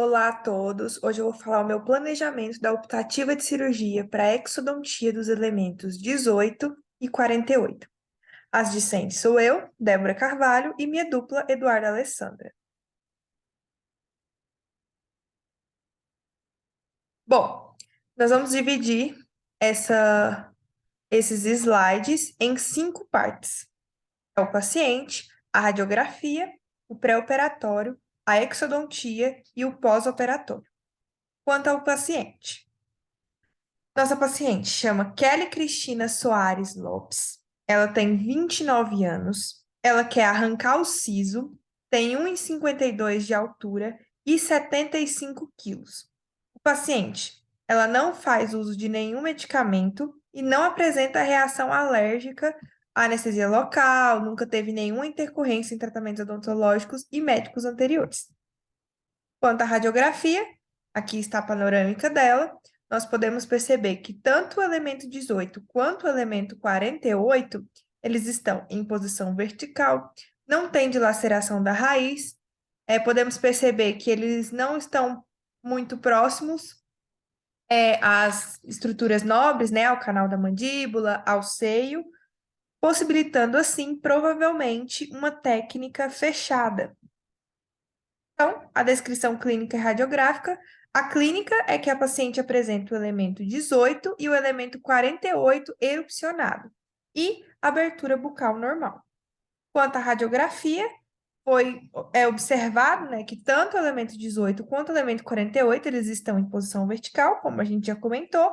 Olá a todos. Hoje eu vou falar o meu planejamento da optativa de cirurgia para exodontia dos elementos 18 e 48. As discentes sou eu, Débora Carvalho, e minha dupla, Eduarda Alessandra. Bom, nós vamos dividir esses slides em 5 partes. É o paciente, a radiografia, o pré-operatório, a exodontia e o pós-operatório. Quanto ao paciente, nossa paciente chama Kelly Cristina Soares Lopes. Ela tem 29 anos. Ela quer arrancar o siso, tem 1,52 de altura e 75 quilos. O paciente, ela não faz uso de nenhum medicamento e não apresenta reação alérgica à anestesia local, nunca teve nenhuma intercorrência em tratamentos odontológicos e médicos anteriores. Quanto à radiografia, aqui está a panorâmica dela, nós podemos perceber que tanto o elemento 18 quanto o elemento 48, eles estão em posição vertical, não tem dilaceração da raiz, podemos perceber que eles não estão muito próximos às estruturas nobres, né, ao canal da mandíbula, ao seio, possibilitando assim, provavelmente, uma técnica fechada. Então, a descrição clínica e radiográfica. A clínica é que a paciente apresenta o elemento 18 e o elemento 48 erupcionado e abertura bucal normal. Quanto à radiografia, é observado, né, que tanto o elemento 18 quanto o elemento 48 eles estão em posição vertical, como a gente já comentou,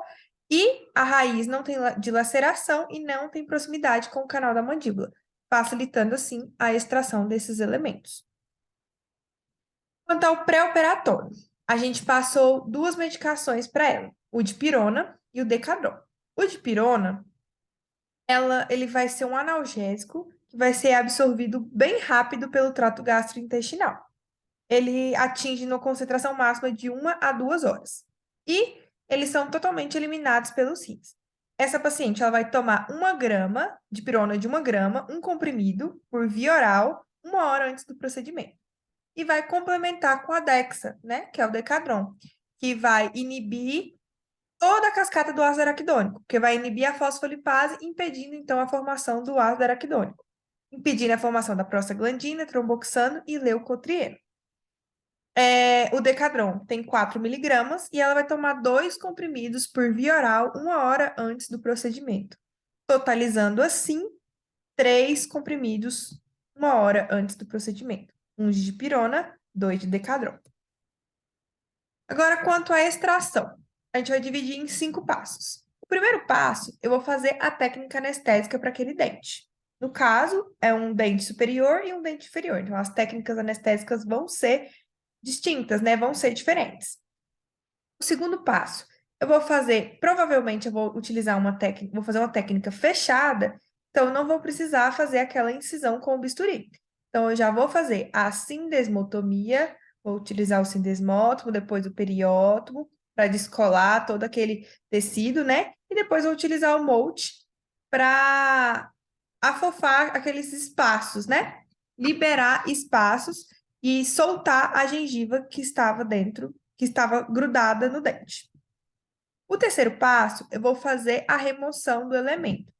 e a raiz não tem dilaceração e não tem proximidade com o canal da mandíbula, facilitando assim a extração desses elementos. Quanto ao pré-operatório, a gente passou 2 medicações para ela, o dipirona e o decadron. O dipirona, ele vai ser um analgésico que vai ser absorvido bem rápido pelo trato gastrointestinal. Ele atinge uma concentração máxima de 1 a 2 horas. E eles são totalmente eliminados pelos rins. Essa paciente ela vai tomar 1 grama de pirona de 1 grama, um comprimido, por via oral, 1 hora antes do procedimento e vai complementar com a Dexa, né, que é o Decadron, que vai inibir toda a cascata do ácido araquidônico, que vai inibir a fosfolipase, impedindo então a formação do ácido araquidônico, impedindo a formação da prostaglandina, tromboxano e leucotrieno. O Decadron tem 4 miligramas e ela vai tomar 2 comprimidos por via oral 1 hora antes do procedimento, totalizando assim 3 comprimidos 1 hora antes do procedimento. 1 de dipirona, 2 de Decadron. Agora, quanto à extração, a gente vai dividir em 5 passos. O primeiro passo, eu vou fazer a técnica anestésica para aquele dente. No caso, é um dente superior e um dente inferior. Então, as técnicas anestésicas vão ser distintas, né? Vão ser diferentes. O segundo passo, provavelmente eu vou utilizar vou fazer uma técnica fechada, então eu não vou precisar fazer aquela incisão com o bisturi. Então, eu já vou fazer a sindesmotomia, vou utilizar o sindesmótomo, depois o periótomo, para descolar todo aquele tecido, né? E depois vou utilizar o Molt para afofar aqueles espaços, né? Liberar espaços e soltar a gengiva que estava dentro, que estava grudada no dente. O terceiro passo, eu vou fazer a remoção do elemento.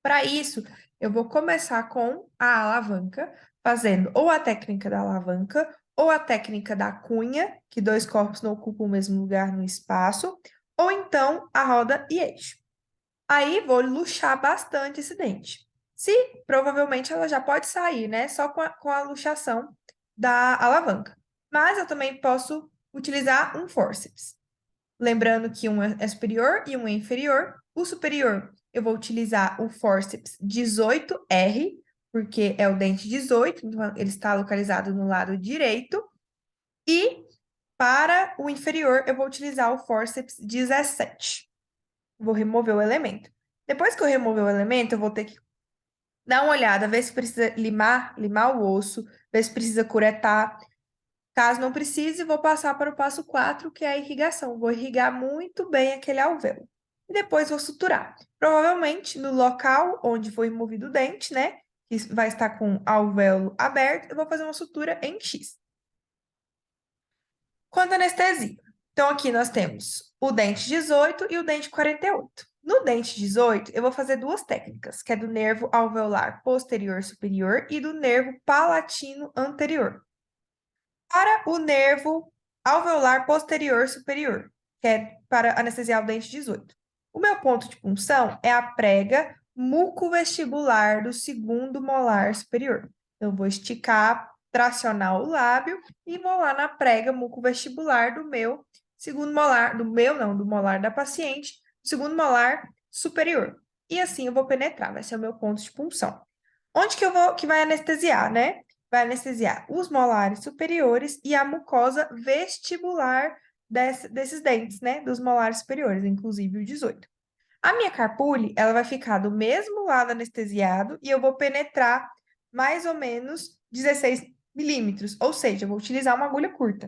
Para isso, eu vou começar com a alavanca, fazendo ou a técnica da alavanca ou a técnica da cunha, que 2 corpos não ocupam o mesmo lugar no espaço, ou então a roda e eixo. Aí vou luxar bastante esse dente. Se provavelmente ela já pode sair, né? Só com a luxação da alavanca. Mas eu também posso utilizar um forceps. Lembrando que um é superior e um é inferior. O superior, eu vou utilizar o forceps 18R, porque é o dente 18, então ele está localizado no lado direito. E para o inferior, eu vou utilizar o forceps 17. Vou remover o elemento. Depois que eu remover o elemento, eu vou ter que dar uma olhada, ver se precisa limar o osso, ver se precisa curetar. Caso não precise, vou passar para o passo 4, que é a irrigação. Vou irrigar muito bem aquele alvéolo. E depois vou suturar. Provavelmente no local onde foi removido o dente, né? Que vai estar com o alvéolo aberto, eu vou fazer uma sutura em X. Quanto à anestesia. Então, aqui nós temos o dente 18 e o dente 48. No dente 18, eu vou fazer duas técnicas, que é do nervo alveolar posterior superior e do nervo palatino anterior. Para o nervo alveolar posterior superior, que é para anestesiar o dente 18. O meu ponto de punção é a prega mucovestibular do segundo molar superior. Eu vou esticar, tracionar o lábio e vou lá na prega mucovestibular do meu segundo molar, do molar da paciente, segundo molar superior. E assim eu vou penetrar, vai ser o meu ponto de punção. Onde que vai anestesiar, né? Vai anestesiar os molares superiores e a mucosa vestibular desses dentes, né? Dos molares superiores, inclusive o 18. A minha carpule, ela vai ficar do mesmo lado anestesiado e eu vou penetrar mais ou menos 16 milímetros, ou seja, eu vou utilizar uma agulha curta.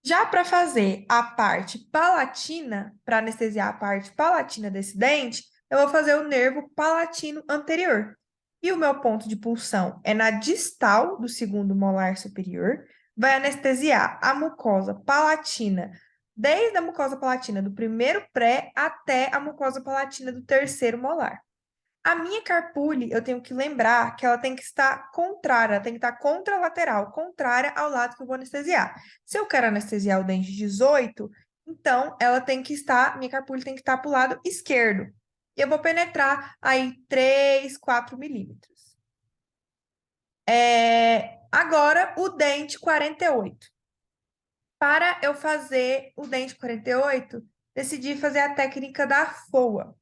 Já para fazer a parte palatina, para anestesiar a parte palatina desse dente, eu vou fazer o nervo palatino anterior. E o meu ponto de pulsão é na distal do segundo molar superior, vai anestesiar a mucosa palatina, desde a mucosa palatina do primeiro pré até a mucosa palatina do terceiro molar. A minha carpule, eu tenho que lembrar que ela tem que estar contrária, tem que estar contralateral, contrária ao lado que eu vou anestesiar. Se eu quero anestesiar o dente 18, então ela tem que estar, minha carpule tem que estar para o lado esquerdo. E eu vou penetrar aí 3, 4 milímetros. Agora, o dente 48. Para eu fazer o dente 48, decidi fazer a técnica da FOA.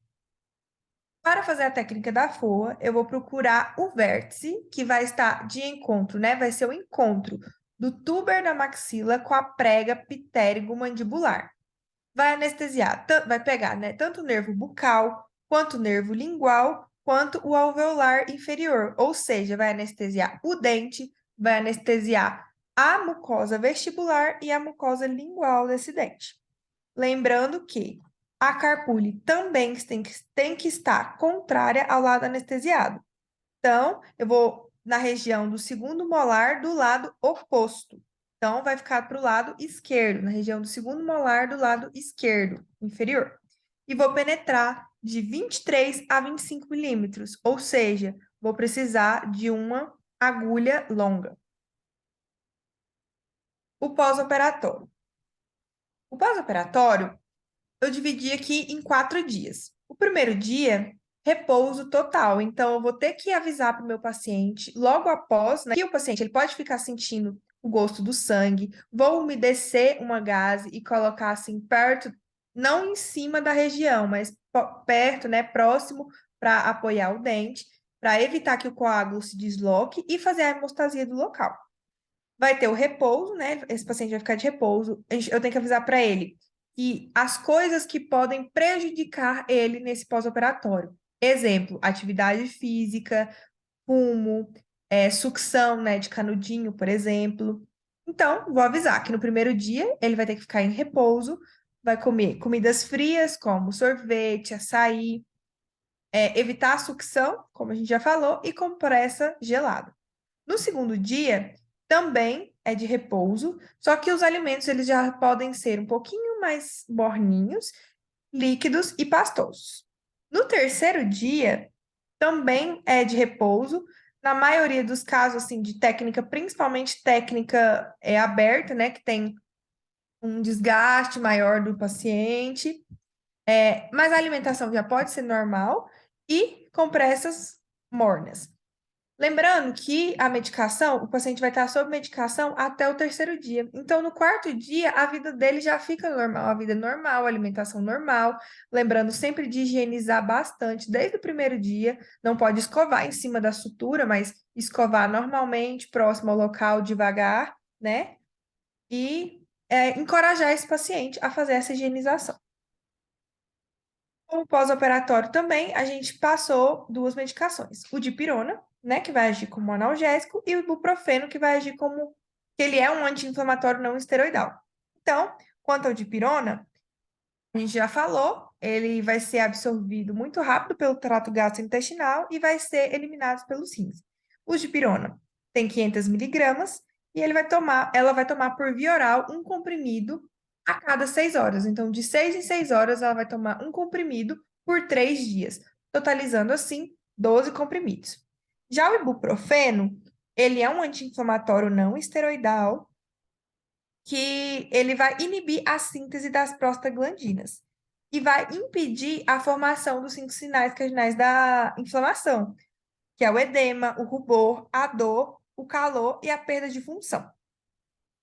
Para fazer a técnica da FOA, eu vou procurar o vértice que vai estar de encontro, né? Vai ser o encontro do tuber da maxila com a prega pitérigo-mandibular. Vai anestesiar, vai pegar, né, tanto o nervo bucal, quanto o nervo lingual, quanto o alveolar inferior. Ou seja, vai anestesiar o dente, vai anestesiar a mucosa vestibular e a mucosa lingual desse dente. Lembrando que a carpule também tem que estar contrária ao lado anestesiado. Então, eu vou na região do segundo molar do lado oposto. Então, vai ficar para o lado esquerdo, na região do segundo molar do lado esquerdo, inferior. E vou penetrar de 23 a 25 milímetros, ou seja, vou precisar de uma agulha longa. O pós-operatório. O pós-operatório eu dividi aqui em 4 dias. O primeiro dia, repouso total. Então, eu vou ter que avisar para o meu paciente logo após, né, que o paciente ele pode ficar sentindo o gosto do sangue. Vou umedecer uma gaze e colocar assim perto, não em cima da região, mas perto, né, próximo para apoiar o dente, para evitar que o coágulo se desloque e fazer a hemostasia do local. Vai ter o repouso, né? Esse paciente vai ficar de repouso. Eu tenho que avisar para ele que as coisas que podem prejudicar ele nesse pós-operatório. Exemplo, atividade física, fumo, sucção, né, de canudinho, por exemplo. Então, vou avisar que no primeiro dia ele vai ter que ficar em repouso, vai comer comidas frias, como sorvete, açaí, evitar a sucção, como a gente já falou, e compressa gelada. No segundo dia, também é de repouso, só que os alimentos eles já podem ser um pouquinho mais morninhos, líquidos e pastosos. No terceiro dia, também é de repouso, na maioria dos casos assim de técnica, principalmente técnica aberta, né, que tem um desgaste maior do paciente, mas a alimentação já pode ser normal e compressas mornas. Lembrando que a medicação, o paciente vai estar sob medicação até o terceiro dia. Então, no quarto dia, a vida dele já fica normal, a vida normal, a alimentação normal. Lembrando sempre de higienizar bastante desde o primeiro dia. Não pode escovar em cima da sutura, mas escovar normalmente, próximo ao local, devagar, né? E encorajar esse paciente a fazer essa higienização. Como pós-operatório também, a gente passou duas medicações. O dipirona, né, que vai agir como analgésico, e o ibuprofeno, que vai agir como... que ele é um anti-inflamatório não esteroidal. Então, quanto ao dipirona, a gente já falou, ele vai ser absorvido muito rápido pelo trato gastrointestinal e vai ser eliminado pelos rins. O dipirona tem 500 miligramas e ela vai tomar por via oral um comprimido a cada 6 horas. Então, de 6 em 6 horas, ela vai tomar um comprimido por 3 dias, totalizando assim 12 comprimidos. Já o ibuprofeno, ele é um anti-inflamatório não esteroidal que ele vai inibir a síntese das prostaglandinas e vai impedir a formação dos 5 sinais cardinais da inflamação, que é o edema, o rubor, a dor, o calor e a perda de função.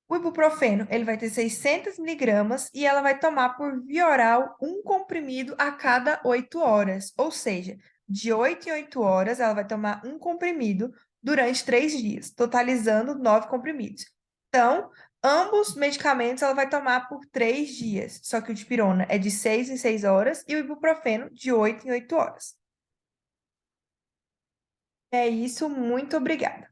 O ibuprofeno, ele vai ter 600 miligramas e ela vai tomar por via oral um comprimido a cada 8 horas, ou seja, de 8 em 8 horas ela vai tomar um comprimido durante 3 dias, totalizando 9 comprimidos. Então, ambos medicamentos ela vai tomar por 3 dias, só que o dipirona é de 6 em 6 horas e o ibuprofeno de 8 em 8 horas. É isso, muito obrigada.